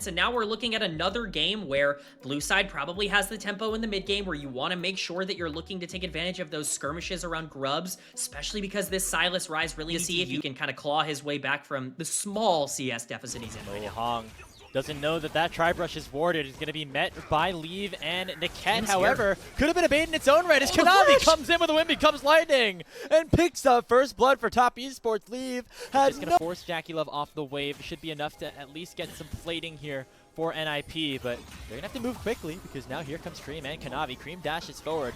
And now we're looking at another game where blue side probably has the tempo in the mid game, where you want to make sure that you're looking to take advantage of those skirmishes around grubs, especially because this Sylas Rise really needs to see if he can kind of claw his way back from the small CS deficit he's in right now. Hong doesn't know that that Tri-Brush is warded. It's going to be met by Leave and Niket. However, could have been a bait in its own right as Konami comes in with a win, becomes lightning, and picks up first blood for top esports. Leave has just going to force JackeyLove off the wave. Should be enough to at least get some plating here for NIP, but they're going to have to move quickly because now here comes Cream and Konami. Cream dashes forward.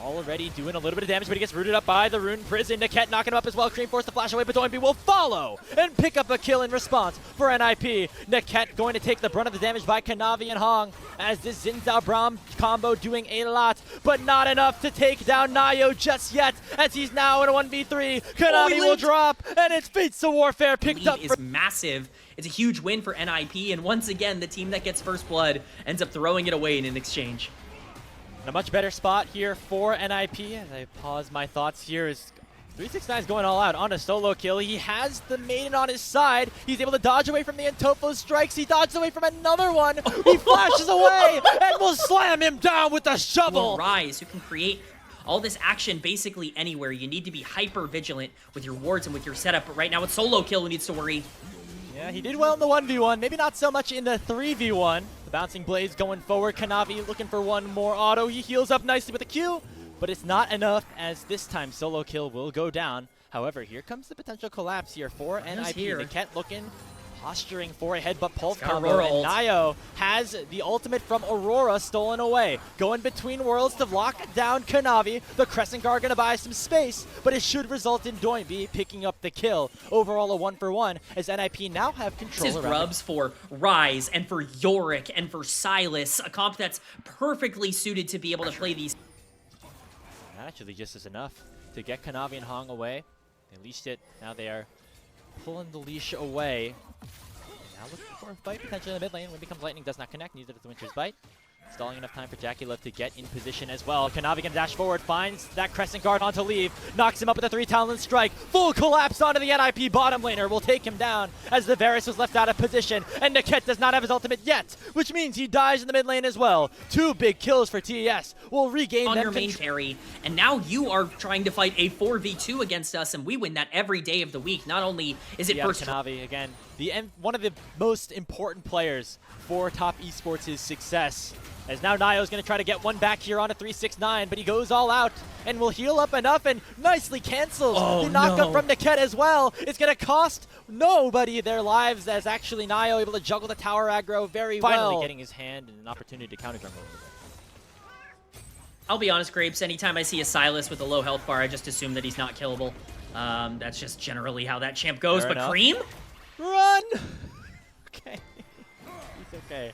Already doing a little bit of damage, but he gets rooted up by the Rune Prison. Niket knocking him up as well. Cream forced to flash away, but Doinby will follow and pick up a kill in response for NIP. Niket going to take the brunt of the damage by Konami and Hong as this Xin Zhao Braum combo doing a lot, but not enough to take down Nayo just yet as he's now in a 1v3. Konami will drop, and it's Fates of Warfare picked up. Is massive. It's a huge win for NIP, and once again, the team that gets first blood ends up throwing it away in an exchange. A much better spot here for NIP. As I pause my thoughts here, is 369 is going all out on a solo kill. He has the Maiden on his side. He's able to dodge away from the Antofo strikes. He dodges away from another one. He flashes away and will slam him down with the shovel. Rise, who can create all this action basically anywhere. You need to be hyper vigilant with your wards and with your setup, but right now it's solo kill who needs to worry. Yeah, he did well in the 1v1, maybe not so much in the 3v1. The bouncing blades going forward. Konami looking for one more auto. He heals up nicely with a Q, but it's not enough as this time solo kill will go down. However, here comes the potential collapse here for NIP. Niket looking, posturing for a headbutt pulse combo, and Nayo has the ultimate from Aurora stolen away. Going between worlds to lock down Konami. The Crescent Guard gonna buy some space, but it should result in Doinby picking up the kill. Overall a 1-for-1 as NIP now have control. This is grubs for Rise and for Yorick and for Sylas, a comp that's perfectly suited to be able to play these. That actually just is enough to get Konami and Hong away. They leashed it, now they are pulling the leash away. Now looking for a fight potentially in the mid lane. When becomes lightning, does not connect, neither does the Winter's Bite. Stalling enough time for JackeyLove to get in position as well. Konami can dash forward, finds that Crescent Guard onto Leave, knocks him up with a 3-talent strike. Full collapse onto the NIP bottom laner, will take him down as the Varus was left out of position. And Niket does not have his ultimate yet, which means he dies in the mid lane as well. 2 big kills for TES. Will regain on them your main carry, and now you are trying to fight a 4v2 against us, and we win that every day of the week. Not only is it first Konami again, one of the most important players for top esports' success. As now Nayo's going to try to get one back here on a 369, but he goes all out and will heal up enough and nicely cancels the knockup from Niket as well. It's going to cost nobody their lives as actually Nayo able to juggle the tower aggro very well. Finally getting his hand and an opportunity to counter jungle. I'll be honest, Grapes, anytime I see a Sylas with a low health bar, I just assume that he's not killable. That's just generally how that champ goes. Fair enough. Cream? Run! Okay. He's okay.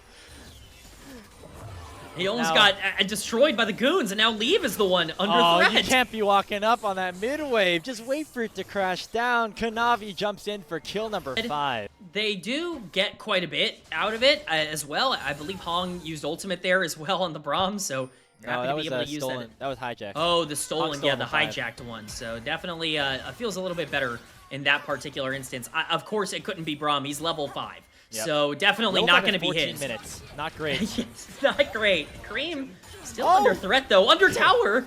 He almost got destroyed by the goons, and now Leave is the one under threat. You can't be walking up on that mid wave. Just wait for it to crash down. Konami jumps in for kill number 5. They do get quite a bit out of it as well. I believe Hong used ultimate there as well on the Braum, so you're happy to be able to use that. That was hijacked. Oh, the stolen, yeah, the hijacked one. So definitely feels a little bit better in that particular instance. Of course, it couldn't be Braum. He's level 5. Yep. So definitely not going to be his. 14 minutes. Not great. It's not great. Cream still under threat though. Under tower.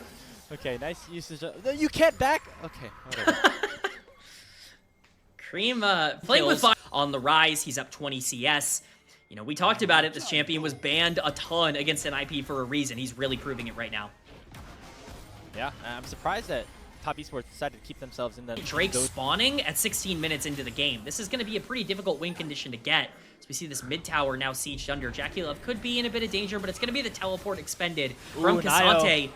Okay, nice usage. You can't back. Okay, whatever. Cream playing with fire on the rise. He's up 20 CS. You know, we talked about it. This champion was banned a ton against NIP for a reason. He's really proving it right now. Yeah, I'm surprised that top esports decided to keep themselves in the Drake spawning at 16 minutes into the game. This is going to be a pretty difficult win condition to get. So we see this mid tower now sieged under. JackeyLove could be in a bit of danger, but it's going to be the teleport expended from K'Sante.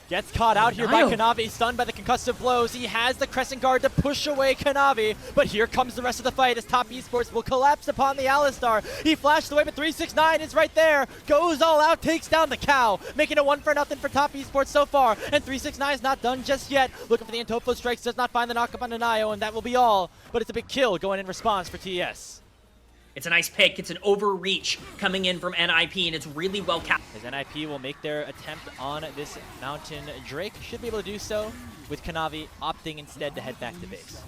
Gets caught out here by Konami, stunned by the concussive blows. He has the Crescent Guard to push away Konami, but here comes the rest of the fight as top esports will collapse upon the Alistar. He flashed away, but 369 is right there. Goes all out, takes down the cow, making it 1-for-0 for top esports so far. And 369 is not done just yet. Looking for the Antofo strikes, does not find the knockup on Nayo, and that will be all. But it's a big kill going in response for TES. It's a nice pick. It's an overreach coming in from NIP, and it's really well capped. As NIP will make their attempt on this Mountain Drake, should be able to do so, with Konami opting instead to head back to base.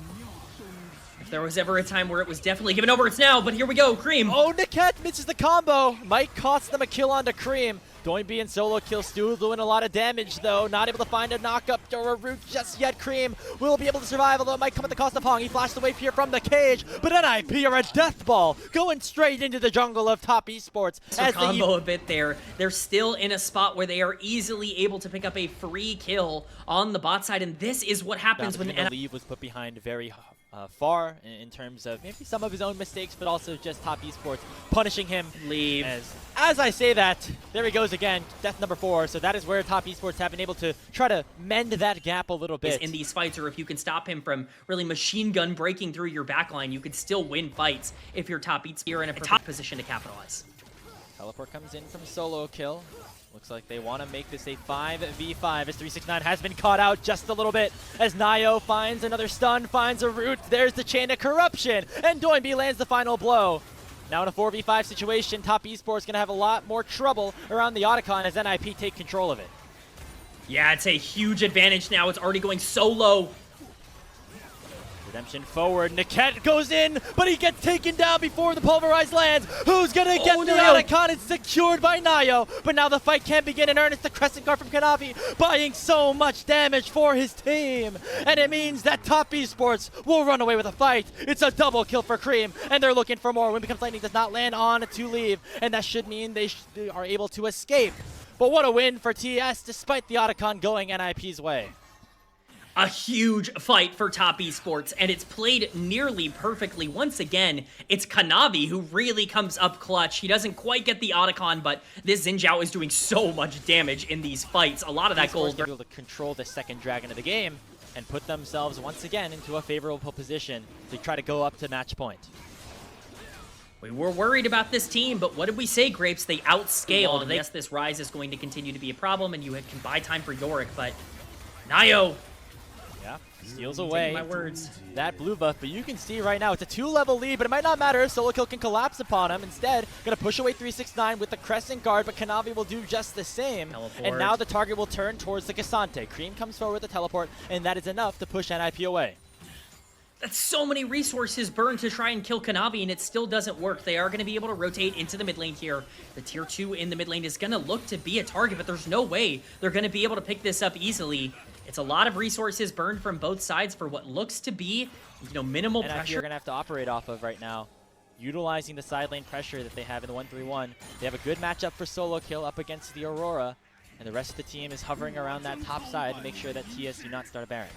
If there was ever a time where it was definitely given over, it's now, but here we go, Cream. Oh, Niket misses the combo. Might cost them a kill onto Cream. Doinby and solo kill still doing a lot of damage, though. Not able to find a knock-up or a root just yet. Cream will be able to survive, although it might come at the cost of Hong. He flashed away here from the cage, but NIP are a death ball going straight into the jungle of top esports. As combo a bit there. They're still in a spot where they are easily able to pick up a free kill on the bot side, and this is what happens when the leave was put behind very far in terms of maybe some of his own mistakes, but also just top esports punishing him. Leave. As I say that, there he goes again, death number 4. So that is where top esports have been able to try to mend that gap a little bit. In these fights, or if you can stop him from really machine gun breaking through your backline, you could still win fights if you're top esports. You're in a perfect position to capitalize. Teleport comes in from solo kill. Looks like they want to make this a 5v5 as 369 has been caught out just a little bit as Nio finds another stun, finds a root. There's the chain of corruption, and Doinby lands the final blow. Now in a 4v5 situation, top esports going to have a lot more trouble around the Otacon as NIP take control of it. Yeah, it's a huge advantage now. It's already going so low. Redemption forward, Niket goes in, but he gets taken down before the pulverized lands. Who's gonna get the Otacon? It's secured by Nio, but now the fight can begin in earnest. The Crescent Guard from Kanavi buying so much damage for his team, and it means that top esports will run away with a fight. It's a double kill for Cream, and they're looking for more. Wind Becomes Lightning does not land on to leave, and that should mean they are able to escape. But what a win for TES, despite the Otacon going NIP's way. A huge fight for top esports, and it's played nearly perfectly. Once again, it's Kanavi who really comes up clutch. He doesn't quite get the Otacon, but this Xin Zhao is doing so much damage in these fights. A lot of that gold. They're able to control the second dragon of the game and put themselves once again into a favorable position to try to go up to match point. We were worried about this team, but what did we say, Grapes? They outscaled. Yes, this Rise is going to continue to be a problem, and you can buy time for Yorick, but Nio steals away my words. That blue buff, but you can see right now it's a 2-level lead, but it might not matter. Solo kill can collapse upon him. Instead, gonna push away 369 with the Crescent Guard, but Kanavi will do just the same. Teleport. And now the target will turn towards the Cassante. Cream comes forward with the teleport, and that is enough to push NIP away. That's so many resources burned to try and kill Kanavi, and it still doesn't work. They are going to be able to rotate into the mid lane here. The tier 2 in the mid lane is going to look to be a target, but there's no way they're going to be able to pick this up easily. It's a lot of resources burned from both sides for what looks to be, minimal pressure. You're going to have to operate off of right now, utilizing the side lane pressure that they have in the 1-3-1. They have a good matchup for solo kill up against the Aurora, and the rest of the team is hovering around that top side to make sure that TS do not start a Baron.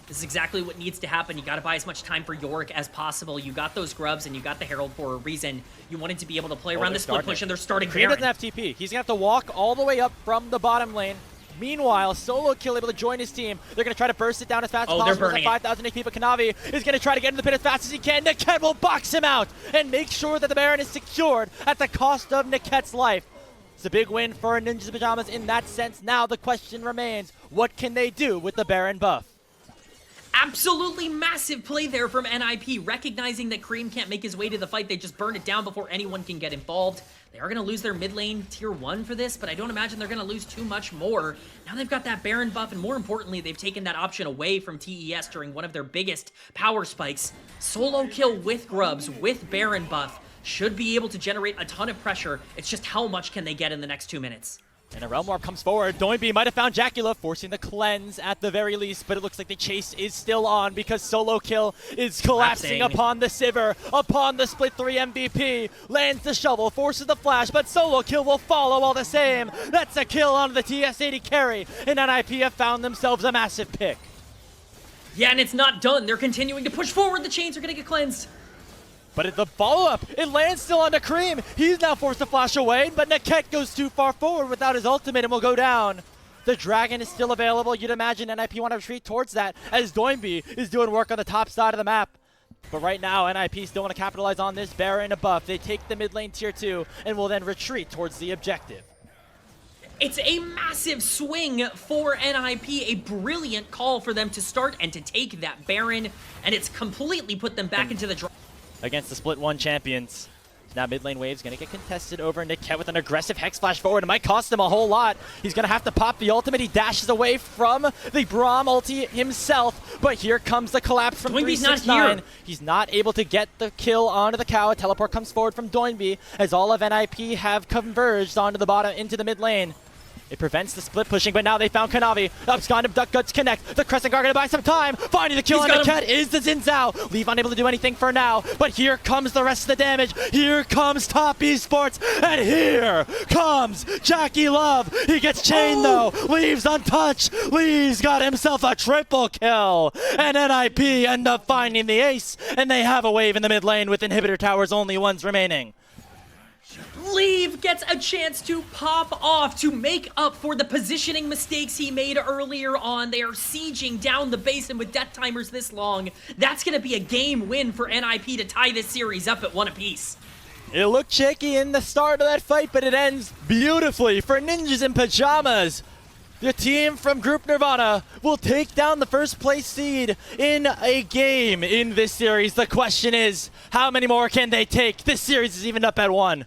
This is exactly what needs to happen. You got to buy as much time for Yorick as possible. You got those grubs and you got the Herald for a reason. You wanted to be able to play around the split push, and they're starting Cream Baron. doesn't have TP. He's going to have to walk all the way up from the bottom lane. Meanwhile, solo kill able to join his team. They're going to try to burst it down as fast as possible. They're 5,000 HP, but Kanavi is going to try to get into the pit as fast as he can. Niket will box him out and make sure that the Baron is secured at the cost of Niket's life. It's a big win for Ninja's Pyjamas in that sense. Now the question remains, what can they do with the Baron buff? Absolutely massive play there from NIP, recognizing that Cream can't make his way to the fight. They just burn it down before anyone can get involved. They are going to lose their mid lane tier 1 for this, but I don't imagine they're going to lose too much more. Now they've got that Baron buff, and more importantly, they've taken that option away from TES during one of their biggest power spikes. Solo kill with grubs, with Baron buff, should be able to generate a ton of pressure. It's just how much can they get in the next 2 minutes. And a Realm Warp comes forward. Doinby might have found Jacula, forcing the cleanse at the very least, but it looks like the chase is still on because solo kill is collapsing upon the Sivir, upon the split 3 MVP. Lands the shovel, forces the flash, but solo kill will follow all the same. That's a kill onto the TS80 carry, and NIP have found themselves a massive pick. Yeah, and it's not done. They're continuing to push forward. The chains are going to get cleansed. But at the follow-up, it lands still onto Cream. He's now forced to flash away, but Niket goes too far forward without his ultimate and will go down. The Dragon is still available. You'd imagine NIP want to retreat towards that as Doinby is doing work on the top side of the map. But right now, NIP still want to capitalize on this Baron buff. They take the mid lane tier 2 and will then retreat towards the objective. It's a massive swing for NIP, a brilliant call for them to start and to take that Baron, and it's completely put them back into the draw. Against the Split 1 champions. Now mid lane wave's gonna get contested over Niket with an aggressive Hex Flash forward. It might cost him a whole lot. He's gonna have to pop the ultimate. He dashes away from the Braum ulti himself, but here comes the collapse from Doinby's not 369. here. He's not able to get the kill onto the cow. A teleport comes forward from Doinby as all of NIP have converged onto the bottom into the mid lane. It prevents the split pushing, but now they found Kanavi. Abscond of Duck Guts connect. The Crescent Guard gonna buy some time. Finding the kill on Niket is the Xin Zhao. Leave unable to do anything for now, but here comes the rest of the damage. Here comes Top Esports, and here comes Jackie Love. He gets chained though. Leaves untouched. Leaves got himself a triple kill. And NIP end up finding the ace, and they have a wave in the mid lane with inhibitor towers only ones remaining. Leave gets a chance to pop off to make up for the positioning mistakes he made earlier on. They are sieging down the base, and with death timers this long, that's going to be a game win for NIP to tie this series up at 1 apiece. It looked shaky in the start of that fight, but it ends beautifully for Ninjas in Pyjamas. The team from Group Nirvana will take down the first place seed in a game in this series. The question is, how many more can they take? This series is even up at 1.